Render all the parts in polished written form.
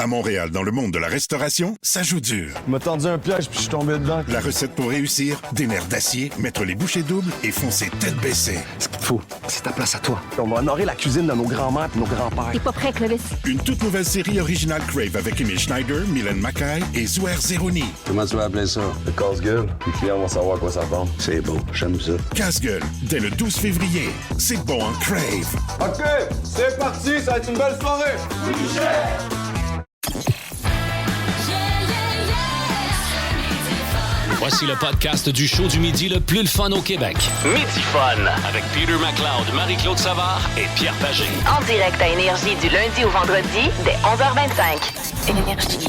À Montréal, dans le monde de la restauration, ça joue dur. Il m'a tendu un piège puis je suis tombé dedans. La recette pour réussir, des nerfs d'acier, mettre les bouchées doubles et foncer tête baissée. Ce qu'il te faut, c'est ta place à toi. On va honorer la cuisine de nos grands-mères et nos grands-pères. T'es pas prêt, Clovis? Une toute nouvelle série originale Crave avec Emile Schneider, Mylène Mackay et Zouer Zeroni. Comment tu vas appeler ça? Le casse-gueule. Les clients vont savoir à quoi ça ressemble. C'est beau, j'aime ça. Casse-gueule, dès le 12 février. C'est bon en Crave. OK, c'est parti, ça va être une belle soirée. Voici le podcast du show du midi le plus le fun au Québec. Midi Fun avec Peter McLeod, Marie-Claude Savard et Pierre Pagé. En direct à Énergie du lundi au vendredi dès 11h25. Énergie.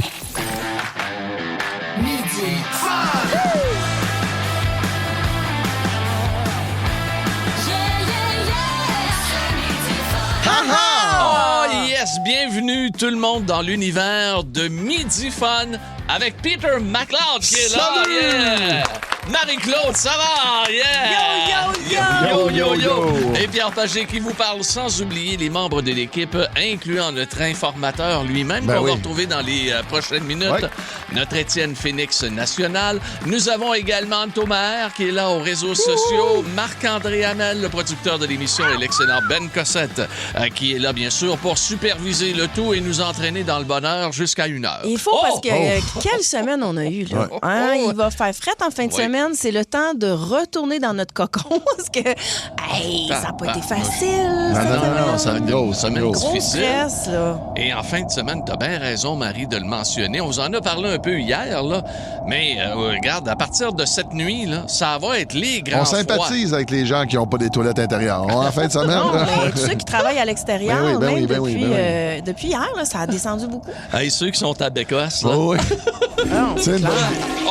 Midi Fun! Oh yes, bienvenue tout le monde dans l'univers de Midi Fun avec Peter McLeod qui est là. Yeah! Marie-Claude, ça va? Yeah! Yo! Et Pierre Pagé qui vous parle sans oublier les membres de l'équipe, incluant notre informateur lui-même, qu'on va retrouver dans les prochaines minutes, notre Étienne Phoenix National. Nous avons également Thomas qui est là aux réseaux sociaux, Marc-André Hamel, le producteur de l'émission, et l'excellent Ben Cossette, qui est là, bien sûr, pour superviser le tout et nous entraîner dans le bonheur jusqu'à 1h. Il faut, parce que quelle semaine on a eu, là. Hein? Il va faire fret en fin de semaine. C'est le temps de retourner dans notre cocon parce que, ça n'a pas été facile. Non, ça va être une semaine difficile. Stress, là. Et en fin de semaine, t'as bien raison, Marie, de le mentionner. On vous en a parlé un peu hier, là. Mais regarde, à partir de cette nuit, là, ça va être les grands froids. On sympathise avec les gens qui n'ont pas des toilettes intérieures. En fin de semaine. Non, mais tous ceux qui travaillent à l'extérieur, depuis hier, là, ça a descendu beaucoup. Hey, ceux qui sont à Bécosse, là. Oui. C'est une bonne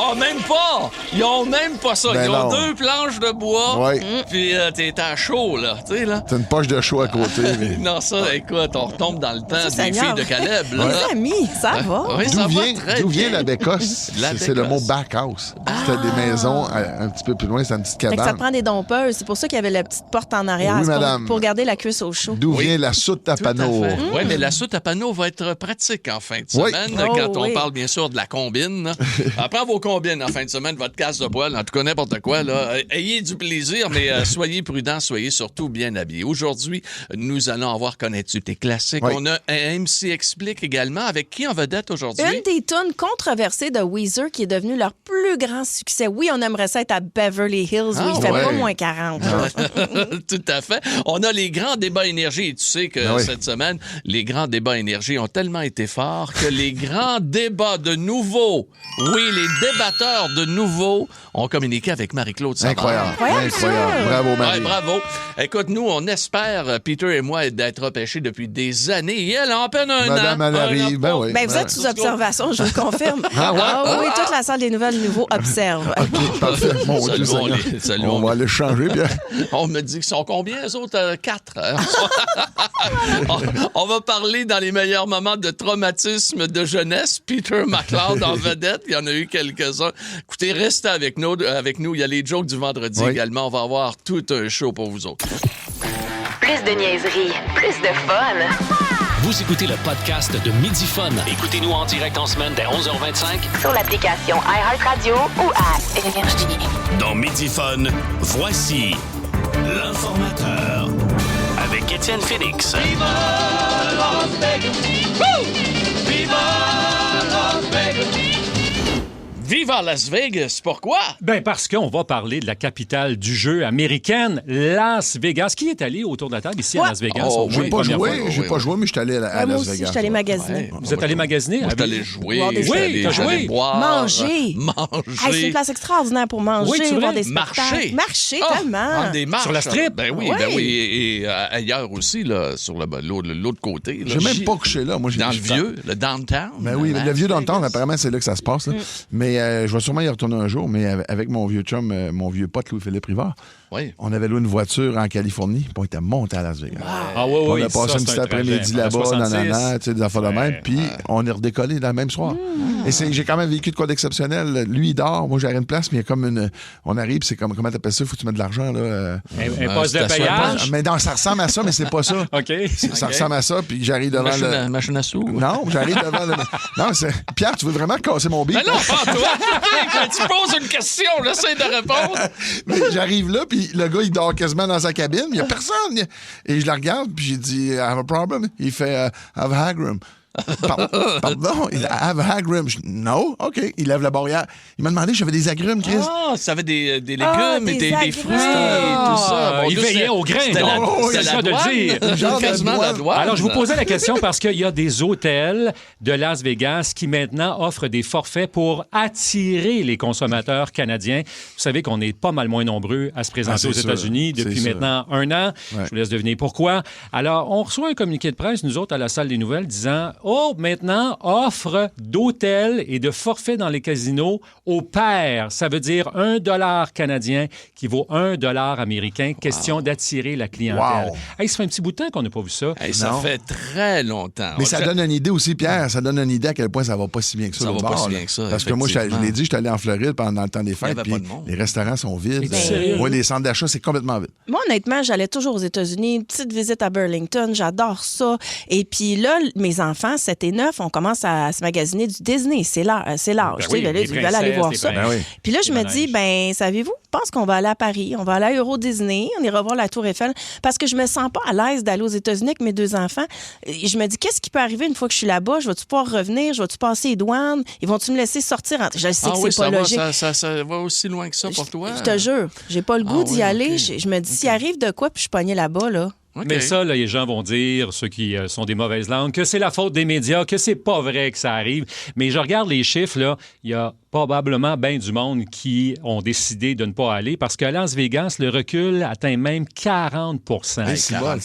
Oh, même pas! Ils ont même pas ça. Ils ont 2 planches de bois. Puis t'es à chaud, là. Tu sais, là. T'as une poche de chaud à côté. Mais... Non, ça, écoute, on retombe dans le temps des filles de Caleb. Là. Les amis, ça va. Oui, ça va très D'où bien. vient la Bécosse? C'est le mot backhouse. C'était des maisons un petit peu plus loin, c'était une petite Fait que ça cabane. prend des dompeuses. C'est pour ça qu'il y avait la petite porte en arrière. Oui, C'est madame. pour garder la cuisse au chaud. D'où vient la soute à panneau? Oui, mais la soute à panneau va être pratique en fin de semaine, quand on parle bien sûr de la combine. Là. Après vos combines en fin de semaine, votre casse de poêle, en tout cas n'importe quoi. Là. Ayez du plaisir, mais soyez prudents, soyez surtout bien habillés. Aujourd'hui, nous allons avoir Connais-tu tes classiques. On a un MC Explique également, avec qui en vedette aujourd'hui? Une des tunes controversées de Weezer qui est devenue leur plus grand succès. Oui, on aimerait ça être à Beverly Hills où il fait pas moins 40. Tout à fait. On a les grands débats énergie. Et tu sais que cette semaine, les grands débats énergie ont tellement été forts que les grands débats de nouveau, les débatteurs de nouveau ont communiqué avec Marie-Claude Savard. Incroyable. Bravo, Marie. Ouais, bravo. Écoute, nous, on espère, Peter et moi, d'être repêchés depuis des années. Et elle, en peine un an. Madame arrive. Vous êtes sous observation, je vous le confirme. Oui, toute la salle des nouvelles nouveaux observe. OK, parfait. Mon Dieu, Seigneur. On va aller changer, bien. On me dit qu'ils sont combien, eux autres? 4. On va parler dans les meilleurs moments de traumatisme de jeunesse. Peter McLeod en vedette. Il y en a eu quelques-uns. Écoutez, restez avec nous. Il y a les jokes du vendredi également. On va avoir tout un show pour vous autres. Plus de niaiserie, plus de fun. Vous écoutez le podcast de Midi Fun. Écoutez-nous en direct en semaine dès 11h25 sur l'application iHeartRadio ou à Énergie. Dans Midi Fun, voici l'informateur avec Étienne Phoenix. Viva Las Vegas! Viva Las Vegas! Viva Las Vegas! Pourquoi? Ben parce qu'on va parler de la capitale du jeu américaine, Las Vegas. Qui est allé autour de la table ici à Las Vegas? J'ai pas joué, mais je suis allé à Las moi aussi, Vegas. je suis allé magasiner. Vous êtes allé magasiner? Moi, je suis allé jouer. Oui, t'as joué. Boire, manger. C'est une place extraordinaire pour manger, Oui, tu voir vrai? des spectacles. Marcher, tellement. Prendre des marches. Sur la strip? Ben oui. Et ailleurs aussi, là, sur l'autre côté. J'ai même pas couché là. Moi, dans le vieux, le downtown. Ben oui, le vieux downtown, apparemment, c'est là que ça se passe. Là. Mais Mais je vais sûrement y retourner un jour, mais avec mon vieux chum, mon vieux pote Louis-Philippe Rivard, on avait loué une voiture en Californie, puis on était monté à Las Vegas. Wow. Ah oui, on a passé un petit après-midi là-bas, tu sais, des affaires de même, puis on est redécollé le même soir. Et j'ai quand même vécu de quoi d'exceptionnel. Lui, il dort, moi, j'ai une place, mais il y a comme on arrive, c'est comme, comment t'appelles ça? Faut que tu mettes de l'argent, là. Un poste de payage? Mais non, ça ressemble à ça, mais c'est pas ça. OK. Ça ressemble à ça, puis j'arrive devant le... Machine à sous? Non, j'arrive devant le... Non, c'est... Pierre, tu veux vraiment casser mon beat? Mais non, pas toi! Tu poses une question, là, c'est de répondre. Mais j'arrive là, puis le gars, il dort quasiment dans sa cabine, il y a personne. Et je le regarde, puis j'ai dit, I have a problem. Il fait, I have a hag room. Pardon, I have a hag room. Non, OK. Il lève la barrière. Il m'a demandé si j'avais des agrumes, Chris. Ah, ça avait des légumes et des fruits et tout ça. Bon, il veillait au grain. C'est ça de le dire. Quasiment la douane. Alors, je vous posais la question parce qu'il y a des hôtels de Las Vegas qui maintenant offrent des forfaits pour attirer les consommateurs canadiens. Vous savez qu'on est pas mal moins nombreux à se présenter aux États-Unis depuis maintenant 1 an. Ouais. Je vous laisse deviner pourquoi. Alors, on reçoit un communiqué de presse, nous autres, à la salle des nouvelles, disant maintenant, offre d'hôtels et de forfaits dans les casinos au pair. Ça veut dire $1 canadien qui vaut $1 américain. Question d'attirer la clientèle. Wow. Hey, ça fait un petit bout de temps qu'on n'a pas vu ça. Hey, ça fait très longtemps. Mais ça donne une idée aussi, Pierre. Ça donne une idée à quel point ça va pas si bien que ça. Ça va pas si bien que ça. Parce que moi, je l'ai dit, j'étais allé en Floride pendant le temps des fêtes, puis les restaurants sont vides. Moi, les centres d'achat, c'est complètement vide. Moi, honnêtement, j'allais toujours aux États-Unis. Une petite visite à Burlington. J'adore ça. Et puis là, mes enfants, 7 et 9, on commence à se magasiner du Disney. C'est l'âge. Ben oui, là, tu vas aller voir ça. Oui. Puis là, je me dis, savez-vous, je pense qu'on va aller à Paris. On va aller à Euro Disney. On ira voir la Tour Eiffel. Parce que je me sens pas à l'aise d'aller aux États-Unis avec mes 2 enfants. Et je me dis, qu'est-ce qui peut arriver une fois que je suis là-bas? Je vais-tu pouvoir revenir? Je vais-tu passer les douanes? Ils vont-tu me laisser sortir? Je sais que c'est pas logique. Ça va aussi loin que ça pour toi? Je te jure. J'ai pas le goût d'y aller. Okay. Je me dis, s'il arrive de quoi, puis je suis pognée là-bas, là. Okay. Mais ça, là, les gens vont dire, ceux qui sont des mauvaises langues, que c'est la faute des médias, que c'est pas vrai que ça arrive. Mais je regarde les chiffres, là, il y a probablement bien du monde qui ont décidé de ne pas aller parce qu'à Las Vegas, le recul atteint même 40 %.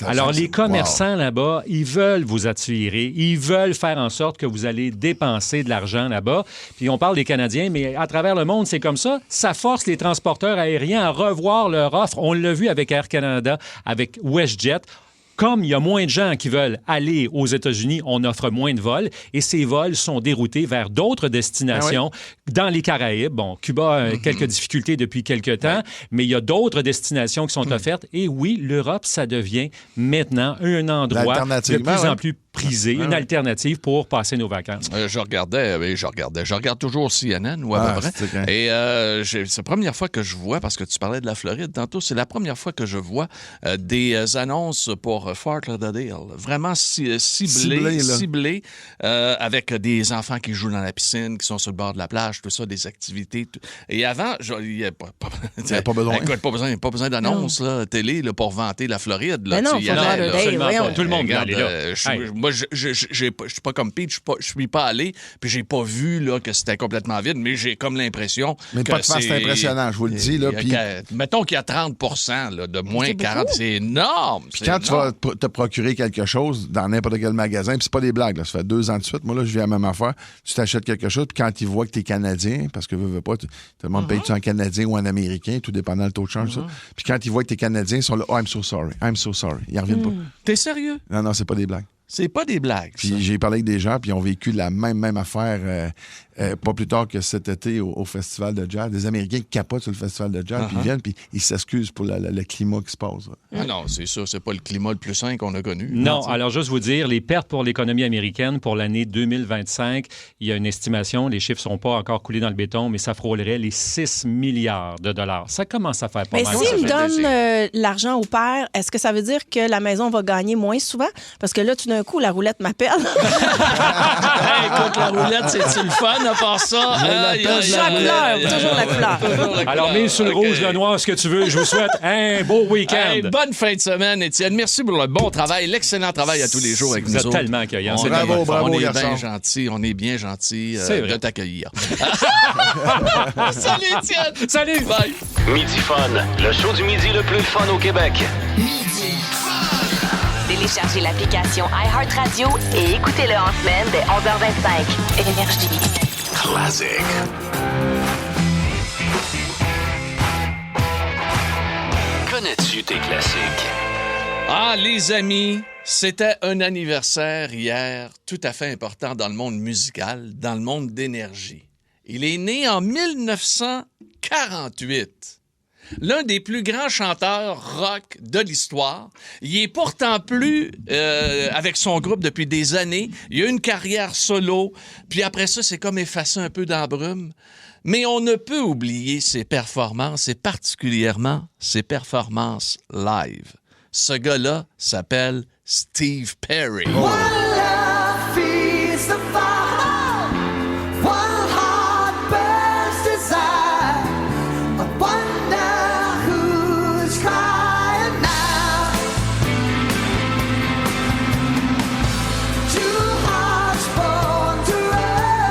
Alors, les commerçants là-bas, ils veulent vous attirer, ils veulent faire en sorte que vous allez dépenser de l'argent là-bas. Puis on parle des Canadiens, mais à travers le monde, c'est comme ça. Ça force les transporteurs aériens à revoir leur offre. On l'a vu avec Air Canada, avec WestJet. Comme il y a moins de gens qui veulent aller aux États-Unis, on offre moins de vols et ces vols sont déroutés vers d'autres destinations dans les Caraïbes. Bon, Cuba a quelques difficultés depuis quelques temps, mais il y a d'autres destinations qui sont offertes. Et oui, l'Europe, ça devient maintenant un endroit de plus en plus prisé, une alternative pour passer nos vacances. Je regarde toujours CNN ou à peu près. Et c'est la première fois que je vois, parce que tu parlais de la Floride tantôt, c'est la première fois que je vois des annonces pour Fort Lauderdale. Vraiment ciblées avec des enfants qui jouent dans la piscine, qui sont sur le bord de la plage, tout ça, des activités. Et avant, il n'y a pas besoin d'annonces télé là, pour vanter la Floride. Là, mais non, Fort Lauderdale, tout le monde va aller là. Moi, je suis pas comme Pete, je suis pas allé, puis j'ai pas vu là, que c'était complètement vide, mais j'ai comme l'impression mais que pas de face, c'est impressionnant, je vous le dis. Là, mettons qu'il y a 30 % de moins 40 c'est énorme. Puis quand tu vas te procurer quelque chose dans n'importe quel magasin, puis c'est pas des blagues, là, ça fait 2 ans de suite, moi là, je vis à la même affaire, tu t'achètes quelque chose, puis quand ils voient que t'es Canadien, parce que veux pas, tout le monde paye-tu en Canadien ou en Américain, tout dépendant du taux de change, ça. Puis quand ils voient que t'es Canadien, ils sont là, oh, I'm so sorry. Ils reviennent pas. T'es sérieux? Non, c'est pas des blagues. C'est pas des blagues. Puis j'ai parlé avec des gens, puis ils ont vécu la même affaire pas plus tard que cet été au Festival de jazz. Des Américains qui capotent sur le Festival de jazz, puis ils viennent, puis ils s'excusent pour le climat qui se passe. Ah non, c'est ça, c'est pas le climat le plus sain qu'on a connu. Non, alors juste vous dire, les pertes pour l'économie américaine pour l'année 2025, il y a une estimation, les chiffres sont pas encore coulés dans le béton, mais ça frôlerait les 6 milliards de dollars. Ça commence à faire pas mal. Mais s'ils me donnent l'argent au père, est-ce que ça veut dire que la maison va gagner moins souvent? Parce que là, tout d'un coup, la roulette m'appelle. Écoute, la roulette, c'est-tu le fun à part ça? Toujours la couleur. Alors, mise sur le rouge, le noir, ce que tu veux. Je vous souhaite un beau week-end. Hey, bonne fin de semaine, Étienne. Merci pour le bon travail, l'excellent travail à tous les jours avec nous autres. Vous êtes tellement accueillants. Bravo, on est bien gentils. On est bien gentils de t'accueillir. Salut, Étienne. Salut. Bye. Midi Fun, le show du midi le plus fun au Québec. Téléchargez l'application iHeartRadio et écoutez-le en semaine dès 11h25. Énergie. Classic. Connais-tu tes classiques? Ah, les amis, c'était un anniversaire hier tout à fait important dans le monde musical, dans le monde d'énergie. Il est né en 1948. L'un des plus grands chanteurs rock de l'histoire. Il est pourtant plus avec son groupe depuis des années. Il a eu une carrière solo, puis après ça, c'est comme effacé un peu dans la brume. Mais on ne peut oublier ses performances, et particulièrement ses performances live. Ce gars-là s'appelle Steve Perry. Oh.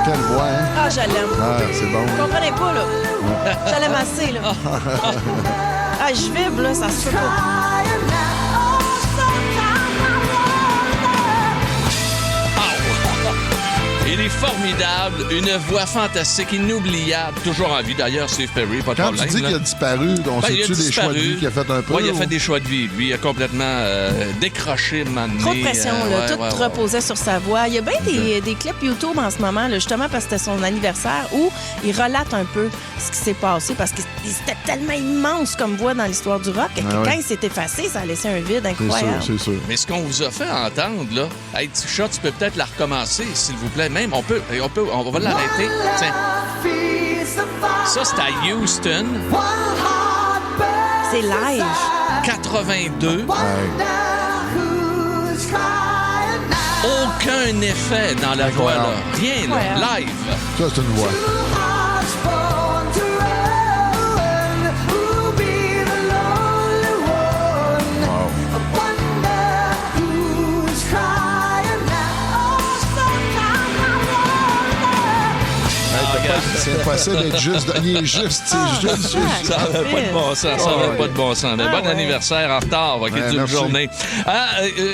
Quelle voix, hein? Ah, je l'aime. Ah, c'est bon. Vous comprenez pas, là. Je l'aime assez, là. Ah, je vibre, là, ça se fait pas. Il est formidable, une voix fantastique, inoubliable, toujours en vie d'ailleurs, Steve Perry, pas de Quand problème. tu dis qu'il a disparu, on sait-tu des choix de vie qu'il a fait un peu? Oui, il a fait des choix de vie. Lui, il a complètement décroché, maintenant. Trop de pression, là. Tout reposait sur sa voix. Il y a bien des clips YouTube en ce moment, là, justement parce que c'était son anniversaire, où il relate un peu ce qui s'est passé, parce que c'était tellement immense comme voix dans l'histoire du rock que quand il s'est effacé, ça a laissé un vide incroyable. C'est sûr. Mais ce qu'on vous a fait entendre, là, hey, T-Shot, tu peux peut-être la recommencer, s'il vous plaît. Même, on va l'arrêter. Tiens. Ça, c'est à Houston. C'est live. 82. Ouais. Aucun effet dans la voix, là. Rien, là. Live. Ça, c'est une voix. C'est impossible d'être juste. Il est juste, c'est juste. Ça n'avait pas de bon sens. Ça n'avait pas de bon sens. Mais bon anniversaire en retard, d'une journée.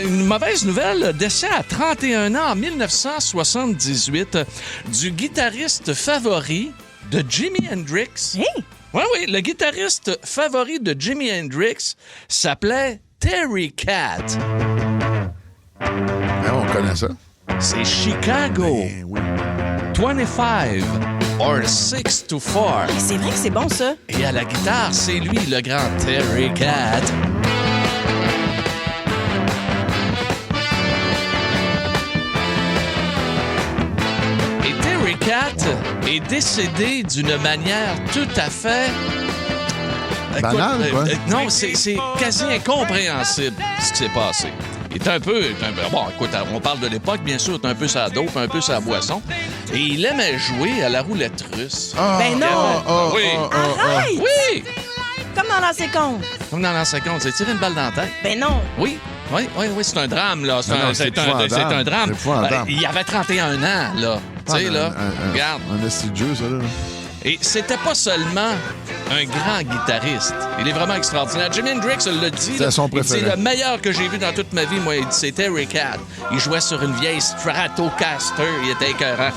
Une mauvaise nouvelle, décès à 31 ans en 1978 du guitariste favori de Jimi Hendrix. Hey! Oui, le guitariste favori de Jimi Hendrix s'appelait Terry Cat. On connaît ça. C'est Chicago. Ben, oui. 25 or 6 to 4. C'est vrai que c'est bon, ça. Et à la guitare, c'est lui, le grand Terry Cat. Et Terry Cat est décédé d'une manière tout à fait... Banale, quoi. Non, c'est quasi incompréhensible ce qui s'est passé. Il est un peu... Bon, écoute, on parle de l'époque, bien sûr, un peu sa dope, un peu sa boisson. Et il aimait jouer à la roulette russe. Ben non! Oui. Arrête! Oui! Comme dans l'ancien compte. Comme dans l'ancien compte, c'est tirer une balle dans la tête. Ben non! Oui, c'est un drame, là. C'est épouvantable. un drame. C'est épouvantable. Il avait 31 ans, là. Tu sais, là, regarde. Un esti de jeu, ça, là. Et c'était pas seulement un grand guitariste. Il est vraiment extraordinaire. Jimi Hendrix l'a dit. C'est son préféré. C'est le meilleur que j'ai vu dans toute ma vie, moi. Il dit, c'est Terry Cat. Il jouait sur une vieille Stratocaster. Il était écœurant.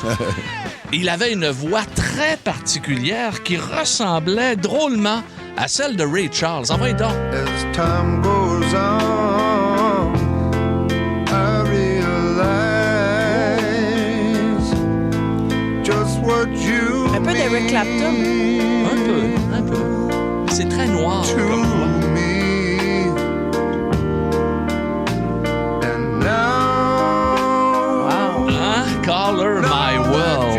Il avait une voix très particulière qui ressemblait drôlement à celle de Ray Charles. Envoyez donc. As time goes on, I realize just what you Un peu d'Eric Clapton. Un peu. C'est très noir comme voix. Hein? Call her my world.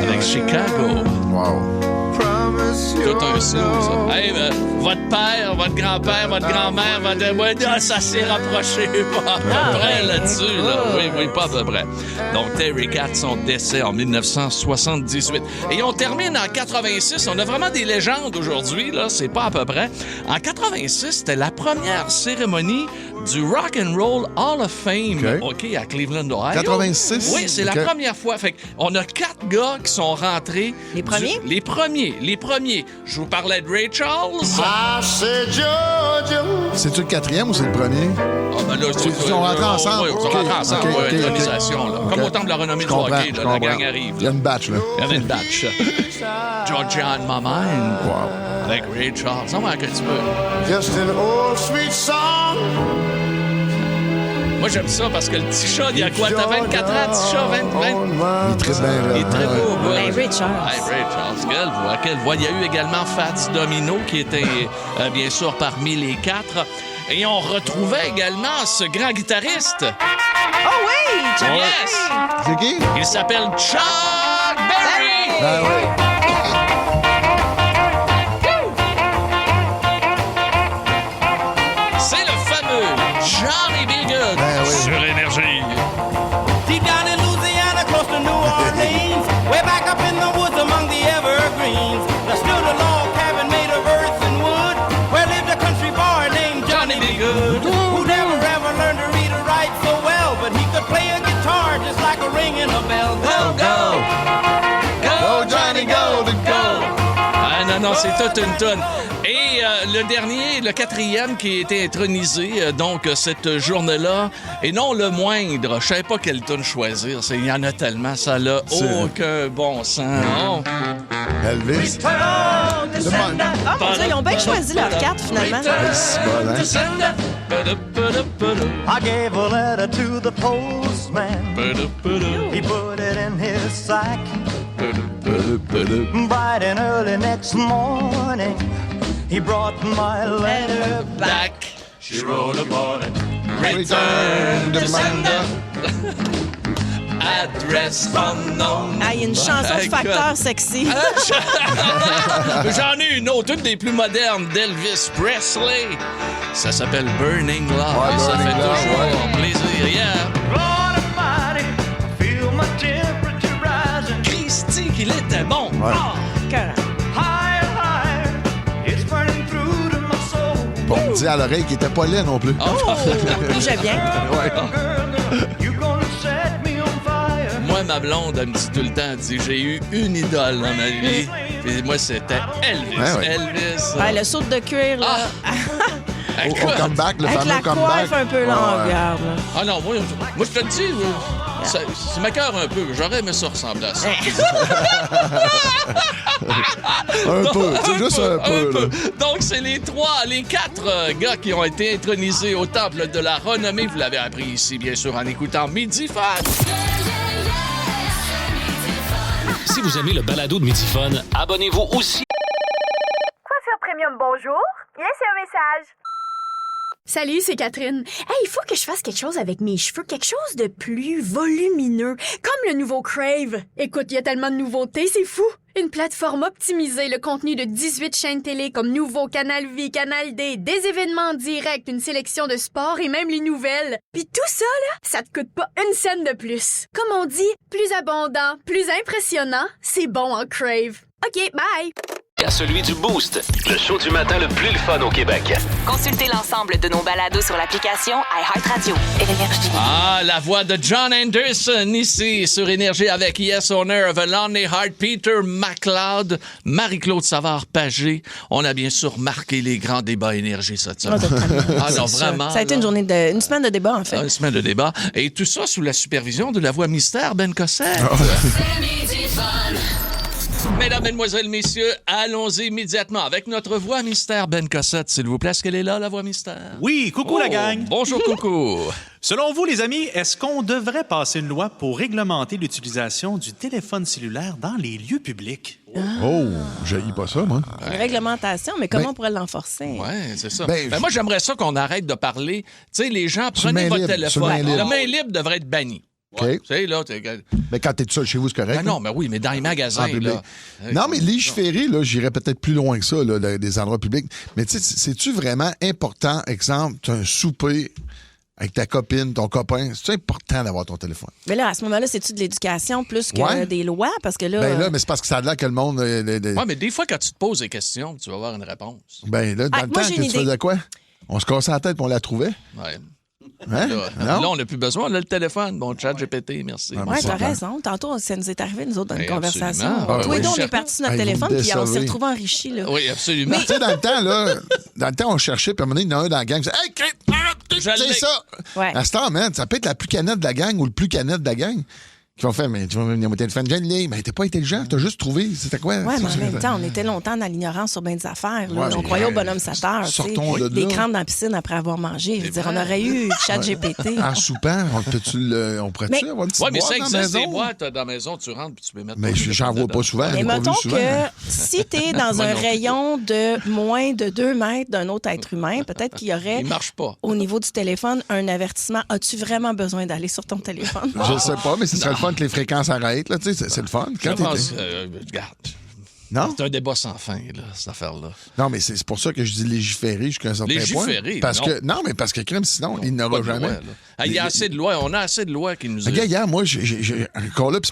Avec Chicago. Wow. Tout un slow, ça. Hey, votre père, votre grand-père, votre grand-mère, ça s'est rapproché pas à peu près là-dessus. Là. Oui, pas à peu près. Donc, Terry Cat, son décès en 1978. Et on termine en 86. On a vraiment des légendes aujourd'hui, là. C'est pas à peu près. En 86, c'était la première cérémonie du Rock and Roll Hall of Fame, OK, à Cleveland, Ohio. 86? Oui, c'est la première fois. Fait on a 4 gars qui sont rentrés. Les premiers? Les premiers. Je vous parlais de Ray Charles. I said, Georgia, C'est-tu le 4e ou c'est le premier? Ah, ben là, Ils sont rentrés ensemble? Oui, ils sont OK, rentrés ensemble, OK, ouais, OK, intronisation, là. OK. Comme au temps de la renommée Je du comprends, hockey, je là, la comprends. gang arrive. Il y a une batch, là. Il y avait une batch. Georgia and My Mind. Wow. Avec Ray Charles. On va un petit peu. Just an old sweet song. Moi, j'aime ça parce que le petit chat, il a quoi? T'as 24 ans, petit chat? 20? Il est très bien, là. Il est très beau, Ben, ouais. Ray Charles. Hey, Ray Charles, quelle voix. Il y a eu également Fats Domino qui était bien sûr parmi les 4. Et on retrouvait également ce grand guitariste. Oh oui! Chuck Yes! Berry. C'est qui? Il s'appelle Chuck Berry! Ben oui. C'est le fameux Johnny B. Good Ben oui. sur Énergie. Deep down in Louisiana, close to New Orleans, way back up in the woods among the evergreens, there stood a log cabin made of earth and wood, where lived a country boy named Johnny B. Good, who never ever learned to read or write so well, but he could play a guitar just like a ringing a bell. Go, go! Go, Johnny, go, go! Ah non, c'est toute une tonne. Et le dernier, le 4e qui a été intronisé, donc cette journée-là, et non le moindre, je savais pas quelle tonne choisir. Il y en a tellement, ça n'a aucun bon sens. Non? Elvis. Ah, mon Dieu, ils ont bien choisi leur carte, finalement. C'est bon, hein? I gave a letter to the postman. He put it in his sack. Bright and early next morning, he brought my letter back. She wrote about it. Return to sender. Address unknown. Ah, il y a une chanson de Hey, facteur God. sexy. J'en ai une autre, une des plus modernes d'Elvis Presley. Ça s'appelle Burning Love. Ouais, Et ça Burning fait Love, toujours plaisir. Yeah. Lord Almighty, I feel my temperature rising. Christy, qu'il était bon. Ah! Écœurant. Higher, higher, it's burning through to my soul. Bon, on me dit à l'oreille qu'il était pas laid non plus. Oh, il bougeait bien. Ouais. You gonna set me on fire. Moi, ma blonde, elle me dit tout le temps, elle dit, j'ai eu une idole dans ma vie. Et moi, c'était Elvis. Ouais, ouais. Elvis. Ouais, le saut de cuir, là. Au comeback, le Avec fameux la comeback. coiffe un peu longue, Ouais. regarde. là. Ah non, moi je te le dis, ça m'écoeure un peu. J'aurais aimé ça ressembler à ça. Un peu, c'est juste un peu. Là. Donc, c'est les 4 gars qui ont été intronisés au temple de la renommée. Vous l'avez appris ici, bien sûr, en écoutant Midi Fun. Si vous aimez le balado de Midi Fun, abonnez-vous aussi. Coiffure Premium, bonjour. Laissez un message. Salut, c'est Catherine. Hey, il faut que je fasse quelque chose avec mes cheveux, quelque chose de plus volumineux, comme le nouveau Crave. Écoute, il y a tellement de nouveautés, c'est fou. Une plateforme optimisée, le contenu de 18 chaînes télé comme Nouveau, Canal Vie, Canal D, des événements en direct, une sélection de sports et même les nouvelles. Puis tout ça, là, ça te coûte pas une scène de plus. Comme on dit, plus abondant, plus impressionnant, c'est bon en Crave. OK, bye! À celui du Boost, le show du matin le plus le fun au Québec. Consultez l'ensemble de nos balados sur l'application iHeartRadio. Énergie. Ah, la voix de John Anderson ici sur Énergie avec Yes Owner of a Lonely Heart, Peter MacLeod, Marie-Claude Savard-Pagé. On a bien sûr marqué les grands débats Énergie cette semaine. Ah non, vraiment. Ça a été une semaine de débat, en fait. Une semaine de débat. Et tout ça sous la supervision de la voix mystère Ben Cossette. Mesdames, Mesdemoiselles, Messieurs, allons-y immédiatement avec notre voix mystère Ben Cossette. S'il vous plaît, est-ce qu'elle est là, la voix mystère? Oui, coucou la gang. Bonjour, coucou. Selon vous, les amis, est-ce qu'on devrait passer une loi pour réglementer l'utilisation du téléphone cellulaire dans les lieux publics? Oh, j'haïs pas ça, moi. Une réglementation, mais comment on pourrait l'enforcer? Oui, c'est ça. Ben, moi, j'aimerais ça qu'on arrête de parler. Tu sais, les gens, Sur prenez main votre libre, téléphone. sur main libre. La main libre devrait être bannie. OK. Ouais, tu sais, là, Mais quand t'es tout seul chez vous, c'est correct. Ben non, mais oui, mais dans les magasins, En public. là. Non, mais légiférer, là, j'irais peut-être plus loin que ça, là, des endroits publics. Mais tu sais, c'est-tu vraiment important, exemple, tu as un souper avec ta copine, ton copain, c'est important d'avoir ton téléphone? Mais là, à ce moment-là, c'est-tu de l'éducation plus que Ouais. des lois? Parce que là. Ben là, mais c'est parce que ça a l'air que le monde... Oui, mais des fois, quand tu te poses des questions, tu vas avoir une réponse. Ben là, dans le moi, temps, j'ai tu une idée. faisais quoi? On se cassait la tête et on la trouvait? Ouais. Hein? Là, on n'a plus besoin, on a le téléphone. Bon, chat GPT, merci. Oui, t'as raison. Tantôt, ça nous est arrivé, nous autres, dans une conversation. Absolument. Tous les deux, on est partis sur notre téléphone, puis on s'est retrouvés enrichis. Là. Oui, absolument. Tu sais, dans le temps, on cherchait, puis à un moment donné, il y en a un dans la gang. Hey, c'est ça! Ouais. À ce temps, man, ça peut être la plus canette de la gang ou le plus canette de la gang. Qui vont faire, mais tu vas venir mon téléphone, mais t'es pas intelligent, t'as juste trouvé, c'était quoi? Oui, mais en même temps, on était longtemps dans l'ignorance sur bien des affaires. Là. Ouais, On croyait au bonhomme sateur. Sortons de Les là. crânes dans la piscine après avoir mangé. Je veux dire, on aurait eu chat GPT. En soupant, on pourrait-tu avoir une petite Oui, mais boîte ça dans la existe, des maison? boîtes dans la maison, tu rentres puis tu peux mettre... Mais j'en vois pas souvent. Mais mettons que si tu es dans Moi un non. rayon de moins de 2 mètres d'un autre être humain, peut-être qu'il y aurait, Il marche pas. au niveau du téléphone, un avertissement. As-tu vraiment besoin d'aller sur ton téléphone? Je sais pas, mais ce serait le fun que les fréquences arrêtent. Là, tu sais, c'est le fun. Je Quand pense, t'étais- regarde, Non? c'est un débat sans fin, là, cette affaire-là. Non, mais c'est pour ça que je dis légiférer jusqu'à un certain point. Légiférer, Parce non. que, non, mais parce que crime, sinon, il n'aura Pas de loi, jamais. là. Ah, il y a assez de lois, on a assez de lois qui nous... Regarde, moi, j'ai encore là, puis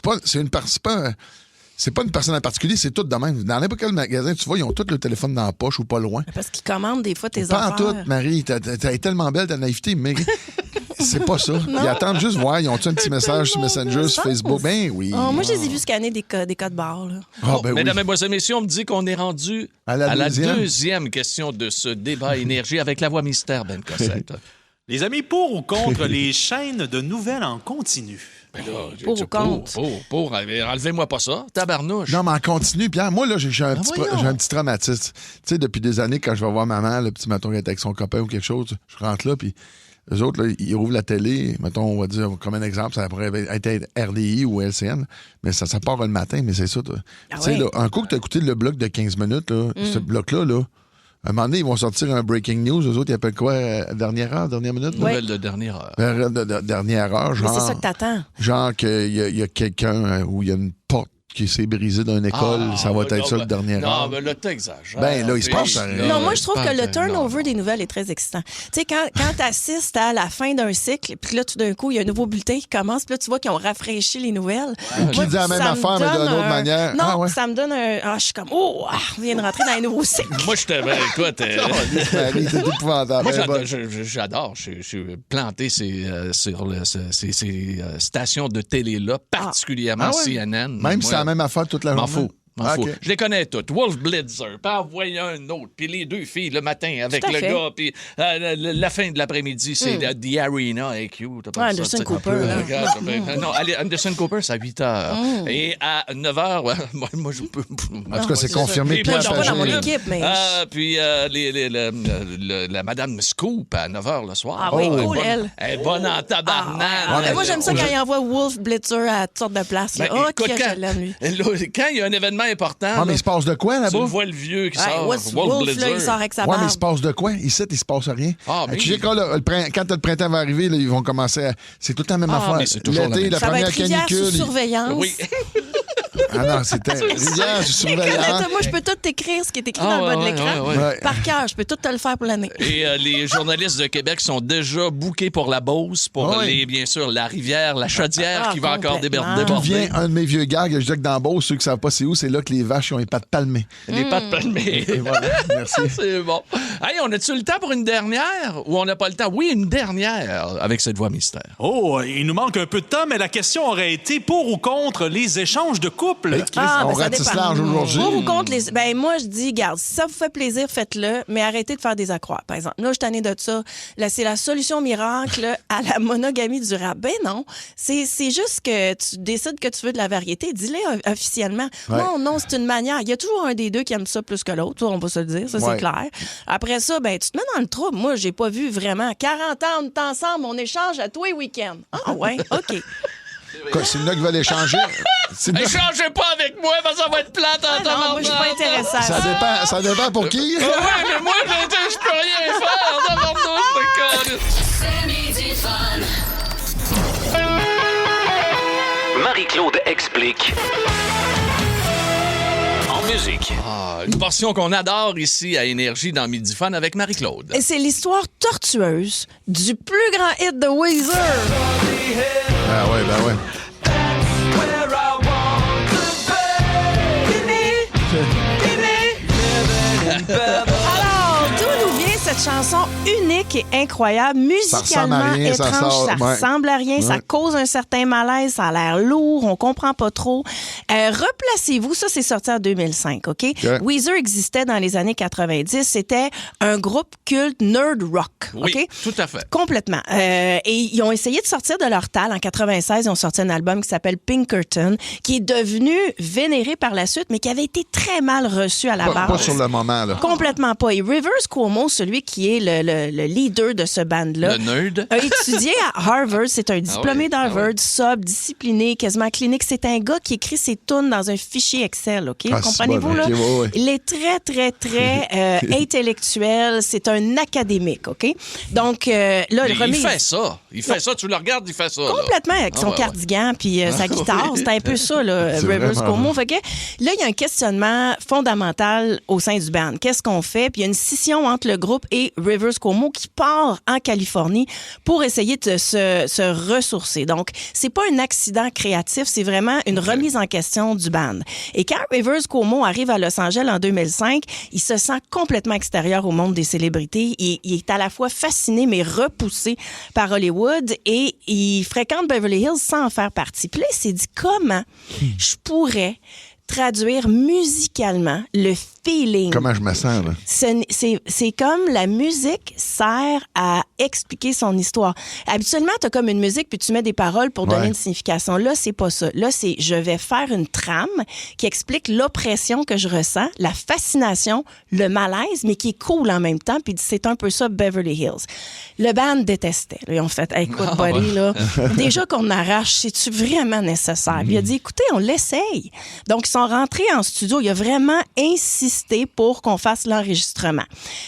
c'est pas une personne en particulier, c'est tout de même. Dans n'importe quel magasin, tu vois, ils ont tous le téléphone dans la poche ou pas loin. Parce qu'ils commandent des fois tes Pas en affaires. tout, Marie. T'es tellement belle, ta naïveté, mais c'est pas ça. Ils attendent juste voir, ils ont-tu un petit message sur Messenger, sur Facebook? Ben oui. Oh, moi, je les ai vus scanner des codes barres. Là. Ah, ben oui. Mesdames, Mesdemoiselles, Messieurs, on me dit qu'on est rendu À la deuxième question de ce débat énergie avec la voix mystère, Ben Cossette. Les amis, pour ou contre les chaînes de nouvelles en continu? Ben là, Pour ou contre? Pour, enlevez-moi pas ça, tabarnouche. Non, mais en continu, Pierre, moi, là, j'ai un voyons. petit traumatisme. Tu sais, depuis des années, quand je vais voir maman, le petit maton qui est avec son copain ou quelque chose, je rentre là, puis eux autres, là, ils ouvrent la télé, mettons, on va dire, comme un exemple, ça pourrait être RDI ou LCN, mais ça part le matin, mais c'est ça. Tu sais, ouais. là, un coup que tu as écouté le bloc de 15 minutes, là, ce bloc-là, là, à un moment donné, ils vont sortir un breaking news. Eux autres, ils appellent quoi? Dernière heure, dernière minute? Nouvelle de dernière heure. Dernière heure, Mais genre. c'est ça que t'attends. Genre qu'il y a quelqu'un où il y a une porte qui s'est brisée dans une école. ça va être ça, le dernier heure. Non, mais là, t'exagères. Ben, là, il se passe rien. Non, moi, je trouve que le turnover des nouvelles est très excitant. Tu sais, quand tu assistes à la fin d'un cycle, puis là, tout d'un coup, il y a un nouveau bulletin qui commence, puis là, tu vois qu'ils ont rafraîchi les nouvelles. Ou qui dit la même ça me affaire, mais donne d'une autre manière. Non, Ah, ouais. ça me donne un... Ah, je suis comme, on vient de rentrer dans un nouveau cycle. Moi, je t'avais. Toi, t'es. Marie, c'est épouvantable. Moi, Ben, j'adore. Je suis planté sur ces stations de télé-là, particulièrement Ah ouais? CNN. Même si c'est la même affaire toute la M'en journée. fous. M'en fous. OK. Je les connais toutes. Wolf Blitzer, puis envoyer un autre, puis les deux filles le matin avec Tout à le fait. gars, puis la fin de l'après-midi, c'est The Arena IQ. Anderson Cooper, là. Non, allez, Anderson Cooper, c'est à 8 h. Et à 9 h, moi, je peux. En tout cas, c'est confirmé. Et Pierre moi, je suis pas dans mon Pagé. équipe, mais... Puis la Madame Scoop à 9 h le soir. Ah oui, cool, elle. Elle est bonne en tabarnak. Mais moi, j'aime ça quand il envoie Wolf Blitzer à toutes sortes de places. Ben, Oh, écoute, qui je l'aime, lui. quand il y a un événement important, Ah, mais il se passe de quoi tu là-bas? le vois le vieux qui Ouais, sort. Wolf, Blitzer. là, il sort avec sa Ouais, mais barbe. il se passe de quoi? Ici, il se passe rien. Ah, mais Tu sais, quand le printemps va arriver, là, ils vont commencer à. C'est tout le temps la même Ah, affaire. mais c'est toujours la L'été, même la Ça va première être Rivière sous canicule. surveillance. Oui. Ah non, c'était Rivière sous surveillance. Moi, je peux tout t'écrire ce qui est écrit Ah, dans le bas de ouais, l'écran. ouais, ouais. Par cœur, je peux tout te le faire pour l'année. Et les journalistes de Québec sont déjà bookés pour la Beauce, pour Oui. bien sûr, la rivière, la chaudière Ah, qui va encore complètement. D'où déborder. vient un de mes vieux gags? Je dis que dans Beauce, ceux qui savent pas c'est où, c'est là que les vaches ont les pattes palmées. Les pattes palmées. Et voilà, merci. C'est bon. Hey, on a-tu le temps pour une dernière ou on n'a pas le temps? Oui, une dernière avec cette voix mystère. Oh, il nous manque un peu de temps, mais la question aurait été pour ou contre les échanges de couple? Hey, Chris, on ça ratisse dépend. large aujourd'hui. Pour ou contre les. Ben, moi, je dis, garde, si ça vous fait plaisir, faites-le, mais arrêtez de faire des accrocs. Par exemple, là, je suis tannée de ça. Là, c'est la solution miracle à la monogamie durable. Ben non. C'est juste que tu décides que tu veux de la variété. Dis-le officiellement. Ouais. Non, c'est une manière. Il y a toujours un des deux qui aime ça plus que l'autre. Ça, on va se le dire. Ça, Ouais. c'est clair. Après ça, ben, tu te mets dans le trouble. Moi, j'ai pas vu vraiment. 40 ans, on est ensemble, on échange à tous les week-ends. Ah, ouais, OK. Quoi, c'est là qu'ils veulent échanger. C'est là- Échangez pas avec moi, parce que ça va être plate en Ah non, moi, je suis pas intéressée à ça. Ça dépend pour qui. Ouais, mais moi, je peux rien faire. Tabarnouche, C'est Midi Fun. Marie-Claude explique. En musique. une portion qu'on adore ici à Énergie dans Midi Fun avec Marie-Claude. Et c'est l'histoire tortueuse du plus grand hit de Weezer. Ah ouais, ben ouais. Alors, d'où nous vient cette chanson unique et incroyable, musicalement ressemble à rien, ça étrange, sort, ça ouais. ressemble à rien, ça Ouais. cause un certain malaise, ça a l'air lourd, on comprend pas trop. Replacez-vous, ça c'est sorti en 2005, OK? Weezer existait dans les années 90, c'était un groupe culte nerd rock, Oui, OK? tout à fait. Complètement. Et ils ont essayé de sortir de leur talle. En 96, ils ont sorti un album qui s'appelle Pinkerton, qui est devenu vénéré par la suite, mais qui avait été très mal reçu à la base. Pas sur le moment, là. Complètement pas. Et Rivers Cuomo, celui qui est le leader de ce band-là, Le nerd. a étudié à Harvard. C'est un diplômé oui, d'Harvard, sobre, discipliné, quasiment clinique. C'est un gars qui écrit ses tunes dans un fichier Excel, OK? Ah, Comprenez-vous, c'est là? bon, OK, ouais. Il est très, très, très intellectuel. C'est un académique, OK? Donc, là, Mais le remise... il fait ça. Il fait ça. Tu le regardes, il fait ça. là. Complètement, avec Ah, son ouais, cardigan puis sa guitare. Oui. C'est un peu ça, là, C'est Rivers vraiment Cuomo. Fait que là, il y a un questionnement fondamental au sein du band. Qu'est-ce qu'on fait? Puis il y a une scission entre le groupe et Rivers Cuomo qui part en Californie pour essayer de se ressourcer. Donc, c'est pas un accident créatif, c'est vraiment une remise en question du band. Et quand Rivers Cuomo arrive à Los Angeles en 2005, il se sent complètement extérieur au monde des célébrités. Il est à la fois fasciné, mais repoussé par Hollywood et il fréquente Beverly Hills sans en faire partie. Puis là, il s'est dit comment je pourrais traduire musicalement le feeling. Comment je me sens, là? C'est comme la musique sert à expliquer son histoire. Habituellement, tu as comme une musique puis tu mets des paroles pour donner Ouais. une signification. Là, c'est pas ça. Là, c'est je vais faire une trame qui explique l'oppression que je ressens, la fascination, le malaise, mais qui est cool en même temps. Puis c'est un peu ça Beverly Hills. Le band détestait. Là, ils ont fait, hey, écoute, buddy, là, déjà qu'on arrache, c'est-tu vraiment nécessaire? Puis il a dit, écoutez, on l'essaye. Donc, ils sont rentrés en studio. Il a vraiment insisté pour qu'on fasse l'enregistrement.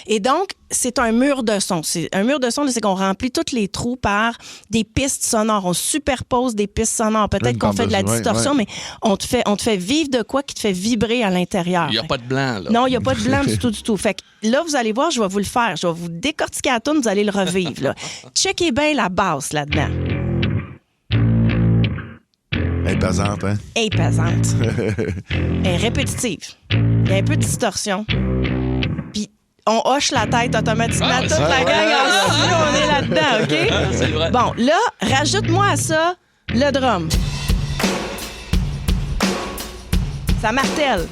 Et donc, c'est un mur de son. Un mur de son, c'est qu'on remplit tous les trous par des pistes sonores. On superpose des pistes sonores. Peut-être qu'on fait de la distorsion, mais on te fait vivre de quoi qui te fait vibrer à l'intérieur. Il n'y a pas de blanc, là. Non, il n'y a pas de blanc du tout, du tout. Fait que là, vous allez voir, je vais vous le faire. Je vais vous décortiquer la toune, vous allez le revivre. Là. Checkez bien la basse là-dedans. Elle est pesante, hein? Elle est pesante. Elle est répétitive. Il y a un peu de distorsion. Puis on hoche la tête automatiquement. Toute la gang en studio, on est là-dedans, OK? C'est vrai. Bon, là, rajoute-moi à ça le drum. Ça martèle.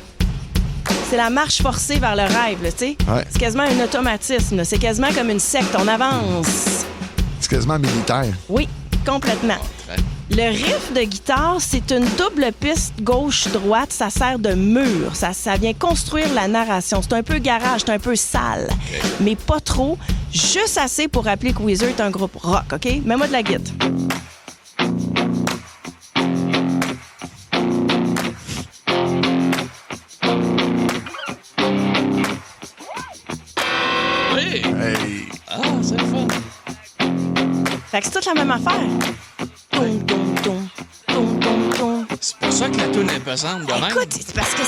C'est la marche forcée vers le rêve, tu sais. Ouais. C'est quasiment un automatisme. Là. C'est quasiment comme une secte. On avance. C'est quasiment militaire. Oui, complètement. Le riff de guitare, c'est une double piste gauche-droite. Ça sert de mur. Ça vient construire la narration. C'est un peu garage, c'est un peu sale. Mais pas trop. Juste assez pour rappeler que Weezer est un groupe rock, OK? Mets-moi de la guitare. Oui. Hey. Ah, c'est le fun. Fait que c'est toute la même affaire. Toum, toum, toum. Toum, toum, toum. C'est pour ça que la toune est pesante de même. Écoute, c'est parce que